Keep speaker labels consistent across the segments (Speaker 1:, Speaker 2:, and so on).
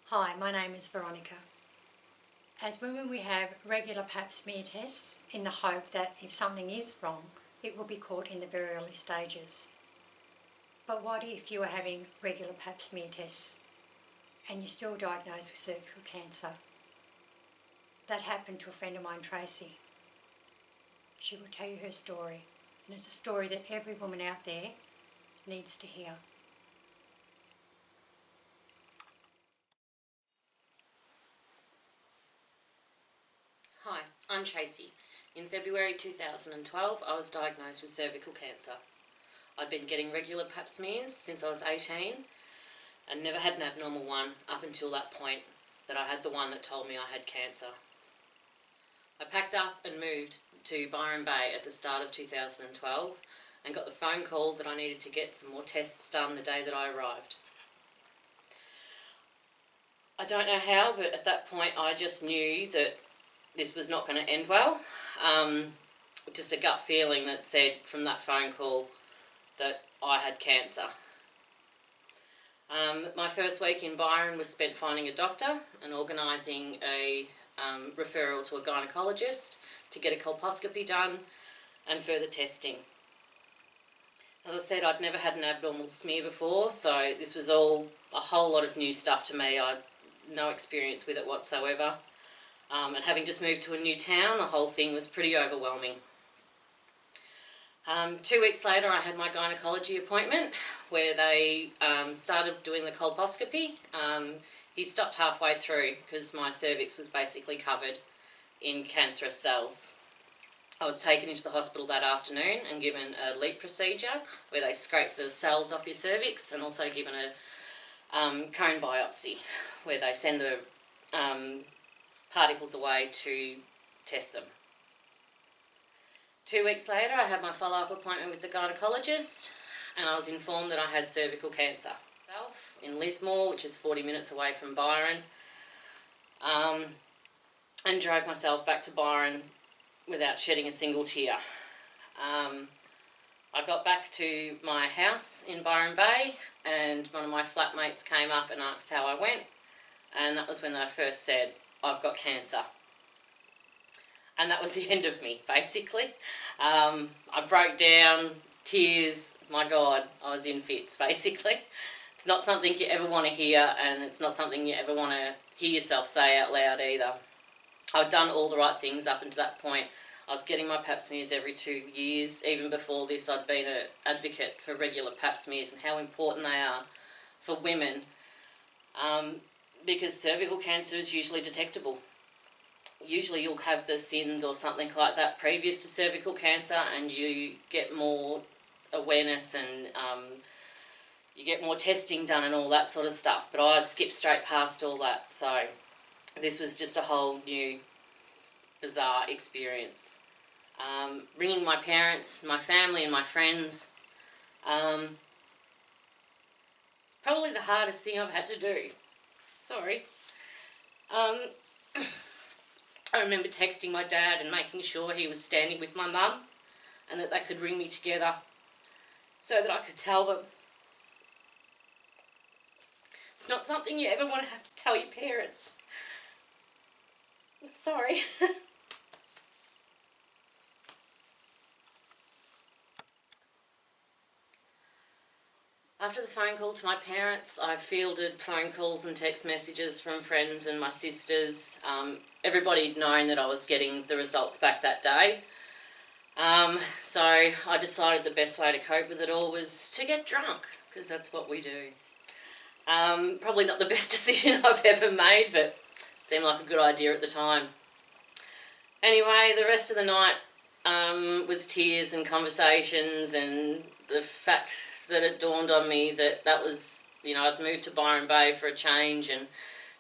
Speaker 1: Hi, my name is Veronica. As women we have regular pap smear tests in the hope that if something is wrong, it will be caught in the very early stages. But what if you are having regular pap smear tests and you're still diagnosed with cervical cancer? That happened to a friend of mine, Tracey. She will tell you her story, and it's a story that every woman out there needs to hear.
Speaker 2: Hi, I'm Tracey. In February 2012, I was diagnosed with cervical cancer. I'd been getting regular pap smears since I was 18 and never had an abnormal one up until that point that I had the one that told me I had cancer. I packed up and moved to Byron Bay at the start of 2012 and got the phone call that I needed to get some more tests done the day that I arrived. I don't know how, but at that point I just knew that this was not going to end well. Just a gut feeling that said from that phone call that I had cancer. My first week in Byron was spent finding a doctor and organising a referral to a gynaecologist to get a colposcopy done and further testing. As I said, I'd never had an abnormal smear before, so this was all a whole lot of new stuff to me. I had no experience with it whatsoever. And having just moved to a new town, the whole thing was pretty overwhelming. 2 weeks later I had my gynaecology appointment where they started doing the colposcopy. He stopped halfway through because my cervix was basically covered in cancerous cells. I was taken into the hospital that afternoon and given a LEAP procedure where they scrape the cells off your cervix, and also given a cone biopsy where they send the particles away to test them. 2 weeks later I had my follow-up appointment with the gynaecologist and I was informed that I had cervical cancer. In Lismore, which is 40 minutes away from Byron, and drove myself back to Byron without shedding a single tear. I got back to my house in Byron Bay and one of my flatmates came up and asked how I went, and that was when they first said, "I've got cancer." And that was the end of me, basically. I broke down, tears, my God, I was in fits, basically. It's not something you ever want to hear, and it's not something you ever want to hear yourself say out loud either. I'd done all the right things up until that point. I was getting my pap smears every 2 years. Even before this, I'd been an advocate for regular pap smears and how important they are for women, because cervical cancer is usually detectable. Usually you'll have the SINs or something like that previous to cervical cancer, and you get more awareness and you get more testing done and all that sort of stuff. But I skipped straight past all that, so this was just a whole new bizarre experience. Ringing my parents, my family and my friends, it's probably the hardest thing I've had to do. Sorry. I remember texting my dad and making sure he was standing with my mum and that they could ring me together so that I could tell them. It's not something you ever want to have to tell your parents. Sorry. After the phone call to my parents, I fielded phone calls and text messages from friends and my sisters. Everybody had known that I was getting the results back that day. So I decided the best way to cope with it all was to get drunk, because that's what we do. Probably not the best decision I've ever made, but it seemed like a good idea at the time. Anyway, the rest of the night was tears and conversations, and the fact that it dawned on me that was, I'd moved to Byron Bay for a change and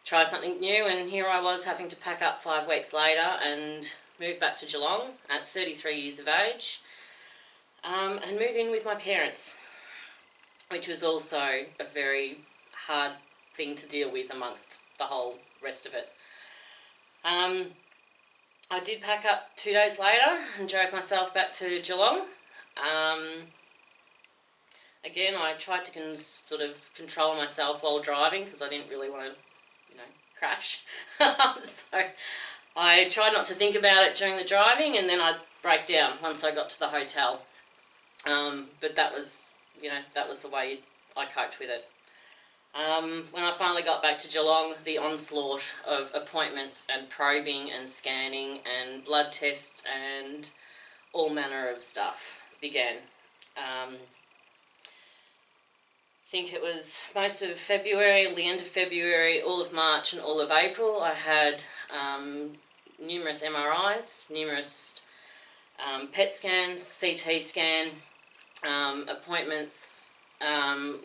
Speaker 2: try something new, and here I was having to pack up 5 weeks later and move back to Geelong at 33 years of age, and move in with my parents, which was also a very hard thing to deal with amongst the whole rest of it. I did pack up 2 days later and drove myself back to Geelong. Again, I tried to sort of control myself while driving because I didn't really want to crash. So I tried not to think about it during the driving, and then I'd break down once I got to the hotel. But that was, that was the way I coped with it. When I finally got back to Geelong, the onslaught of appointments and probing and scanning and blood tests and all manner of stuff began. I think it was most of February, the end of February, all of March and all of April. I had numerous MRIs, numerous PET scans, CT scan, appointments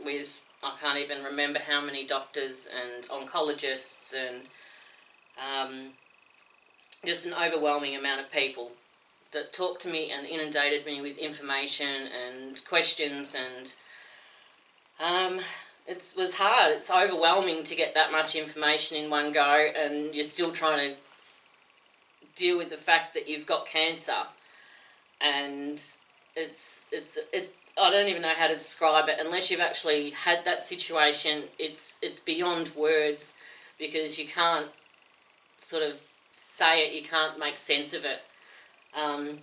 Speaker 2: with, I can't even remember how many doctors and oncologists, and just an overwhelming amount of people that talked to me and inundated me with information and questions, and it was hard. It's overwhelming to get that much information in one go, and you're still trying to deal with the fact that you've got cancer, and I don't even know how to describe it unless you've actually had that situation. It's beyond words, because you can't sort of say it, you can't make sense of it. And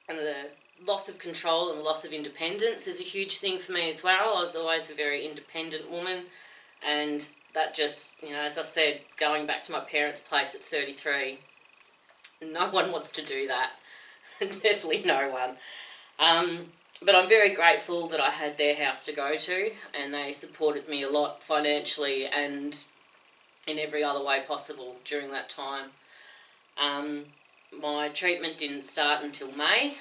Speaker 2: the loss of control and loss of independence is a huge thing for me as well. I was always a very independent woman, and that just, as I said, going back to my parents' place at 33, no one wants to do that. Definitely no one. But I'm very grateful that I had their house to go to, and they supported me a lot financially and in every other way possible during that time. My treatment didn't start until May.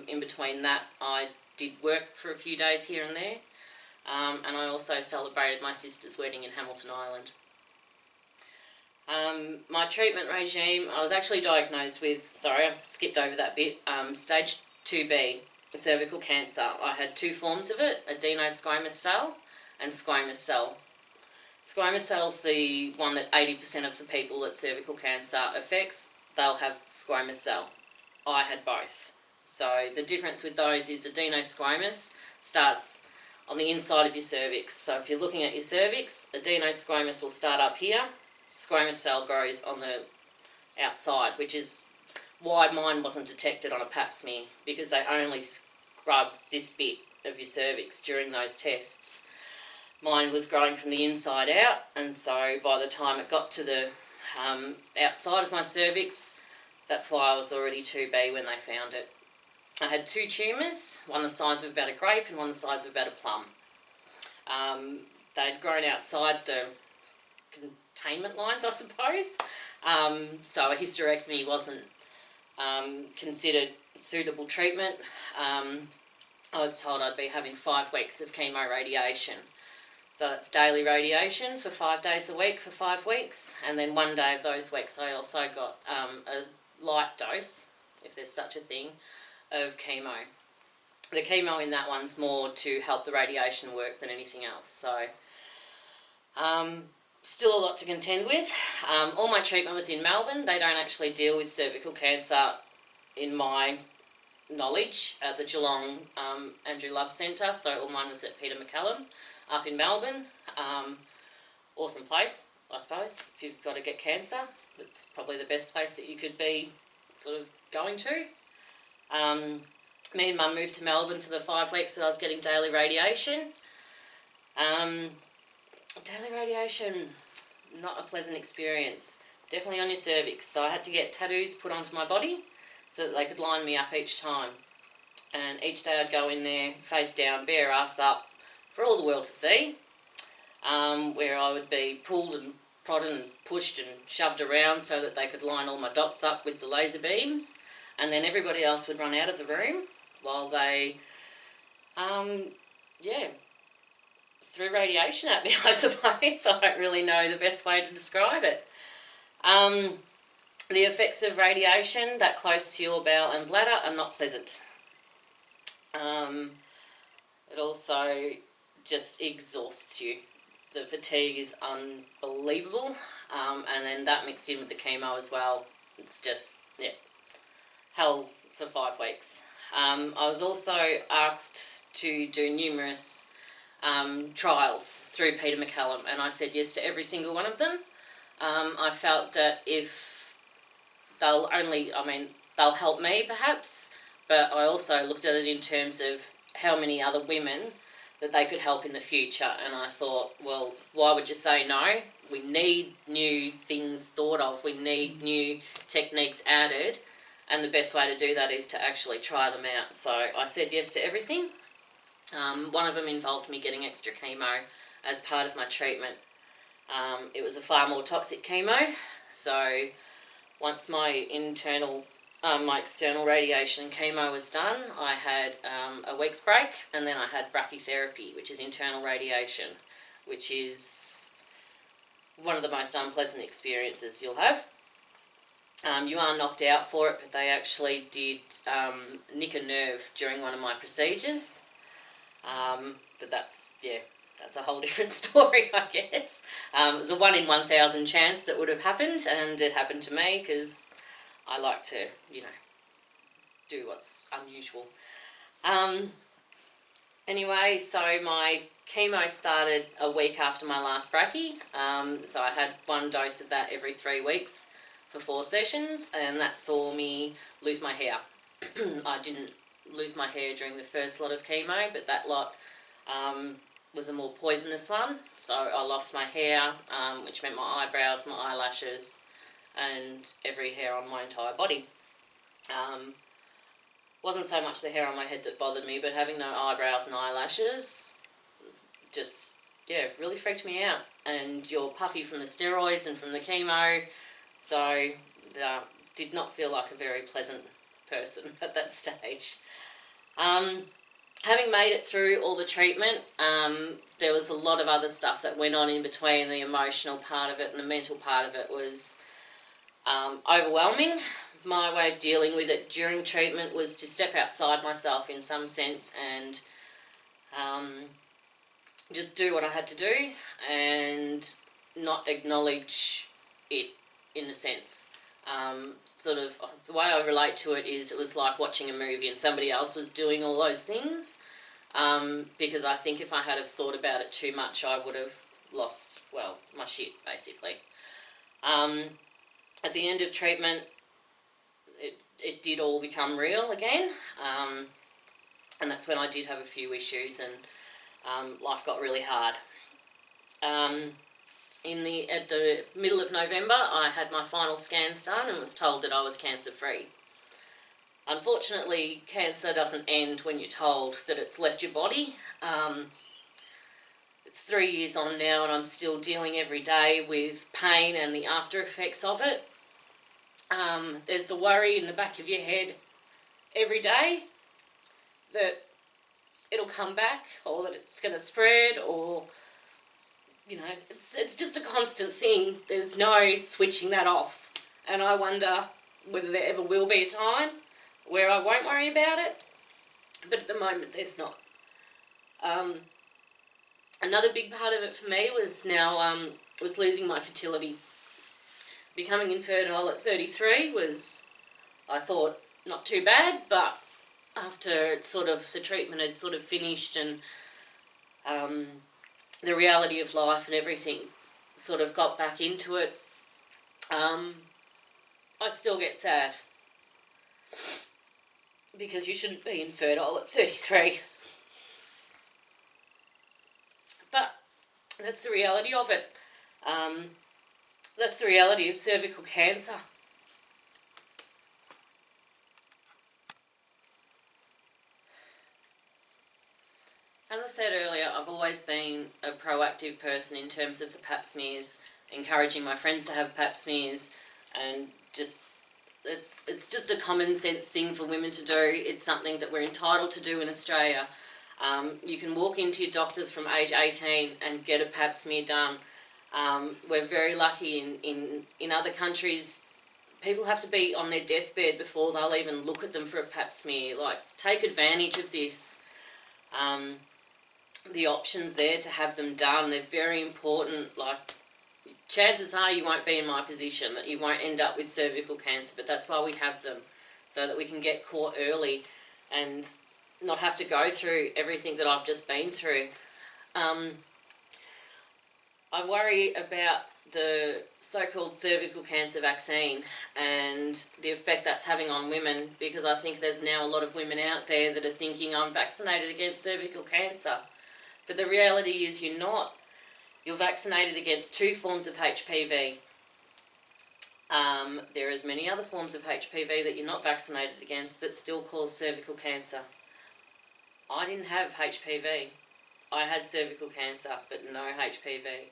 Speaker 2: In between that, I did work for a few days here and there, and I also celebrated my sister's wedding in Hamilton Island. My treatment regime, I was actually diagnosed with, sorry, I've skipped over that bit, stage 2B, cervical cancer. I had two forms of it, adenosquamous cell and squamous cell. Squamous cell's the one that 80% of the people that cervical cancer affects, they'll have squamous cell. I had both. So the difference with those is adenosquamous starts on the inside of your cervix. So if you're looking at your cervix, adenosquamous will start up here, squamous cell grows on the outside, which is why mine wasn't detected on a pap smear, because they only scrubbed this bit of your cervix during those tests. Mine was growing from the inside out, and so by the time it got to the outside of my cervix, that's why I was already 2B when they found it. I had two tumours, one the size of about a grape and one the size of about a plum. They'd grown outside the containment lines, I suppose, so a hysterectomy wasn't considered suitable treatment. I was told I'd be having 5 weeks of chemo radiation. So that's daily radiation for 5 days a week for 5 weeks, and then one day of those weeks I also got a light dose, if there's such a thing, of chemo. The chemo in that one's more to help the radiation work than anything else. So still a lot to contend with. All my treatment was in Melbourne. They don't actually deal with cervical cancer, in my knowledge, at the Geelong Andrew Love Centre, so all mine was at Peter McCallum up in Melbourne. Awesome place, I suppose, if you've got to get cancer. It's probably the best place that you could be sort of going to. Me and Mum moved to Melbourne for the 5 weeks that I was getting daily radiation. Daily radiation, not a pleasant experience. Definitely on your cervix. So I had to get tattoos put onto my body so that they could line me up each time. And each day I'd go in there, face down, bare ass up, for all the world to see, where I would be pulled and prodded and pushed and shoved around so that they could line all my dots up with the laser beams, and then everybody else would run out of the room while they, threw radiation at me, I suppose. I don't really know the best way to describe it. The effects of radiation that close to your bowel and bladder are not pleasant. It also just exhausts you. The fatigue is unbelievable, and then that mixed in with the chemo as well. It's just, hell for 5 weeks. I was also asked to do numerous trials through Peter McCallum, and I said yes to every single one of them. I felt that if they'll help me perhaps, but I also looked at it in terms of how many other women that they could help in the future, and I thought, well, why would you say no? We need new things thought of, we need new techniques added, and the best way to do that is to actually try them out. So I said yes to everything. One of them involved me getting extra chemo as part of my treatment. It was a far more toxic chemo, so once my external radiation and chemo was done, I had a week's break, and then I had brachytherapy, which is internal radiation, which is one of the most unpleasant experiences you'll have. You are knocked out for it, but they actually did nick a nerve during one of my procedures. But that's a whole different story, I guess. It was a 1 in 1,000 chance that would have happened, and it happened to me because I like to, do what's unusual. Anyway, so my chemo started a week after my last brachy. So I had 1 dose of that every 3 weeks for 4 sessions, and that saw me lose my hair. I didn't lose my hair during the first lot of chemo, but that lot was a more poisonous one. So I lost my hair, which meant my eyebrows, my eyelashes, and every hair on my entire body. Wasn't so much the hair on my head that bothered me, but having no eyebrows and eyelashes just, really freaked me out. And you're puffy from the steroids and from the chemo, so did not feel like a very pleasant person at that stage. Having made it through all the treatment, there was a lot of other stuff that went on in between. The emotional part of it and the mental part of it was overwhelming. My way of dealing with it during treatment was to step outside myself in some sense and just do what I had to do and not acknowledge it in a sense. The way I relate to it is it was like watching a movie and somebody else was doing all those things, because I think if I had have thought about it too much I would have lost, my shit basically. At the end of treatment it did all become real again, and that's when I did have a few issues and life got really hard. At the middle of November, I had my final scans done and was told that I was cancer-free. Unfortunately, cancer doesn't end when you're told that it's left your body. It's 3 years on now and I'm still dealing every day with pain and the after effects of it. There's the worry in the back of your head every day that it'll come back or that it's going to spread, or it's just a constant thing. There's no switching that off, and I wonder whether there ever will be a time where I won't worry about it, but at the moment there's not. Another big part of it for me was losing my fertility. Becoming infertile at 33 was, I thought, not too bad, but after the treatment had sort of finished and the reality of life and everything sort of got back into it, I still get sad because you shouldn't be infertile at 33. But that's the reality of it. That's the reality of cervical cancer. As I said earlier, I've always been a proactive person in terms of the pap smears, encouraging my friends to have pap smears, and it's just a common sense thing for women to do. It's something that we're entitled to do in Australia. You can walk into your doctors from age 18 and get a pap smear done. We're very lucky in other countries. People have to be on their deathbed before they'll even look at them for a pap smear. Take advantage of this. The options there to have them done, they're very important. Chances are you won't be in my position, that you won't end up with cervical cancer, but that's why we have them, so that we can get caught early and not have to go through everything that I've just been through. I worry about the so-called cervical cancer vaccine and the effect that's having on women, because I think there's now a lot of women out there that are thinking, I'm vaccinated against cervical cancer. But the reality is you're not. You're vaccinated against 2 forms of HPV. There is many other forms of HPV that you're not vaccinated against that still cause cervical cancer. I didn't have HPV. I had cervical cancer, but no HPV.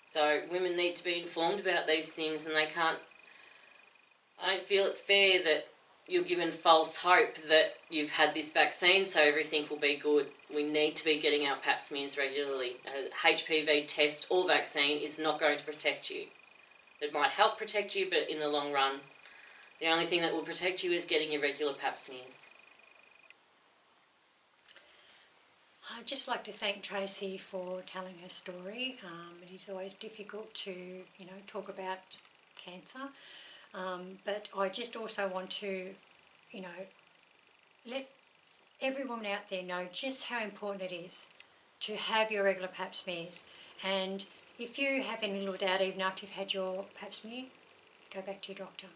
Speaker 2: So women need to be informed about these things, and I don't feel it's fair that you're given false hope that you've had this vaccine so everything will be good. We need to be getting our pap smears regularly. A HPV test or vaccine is not going to protect you. It might help protect you, but in the long run, the only thing that will protect you is getting your regular pap smears.
Speaker 1: I'd just like to thank Tracey for telling her story. It is always difficult to, talk about cancer. But I just also want to, let every woman out there know just how important it is to have your regular pap smears. And if you have any little doubt, even after you've had your pap smear, go back to your doctor.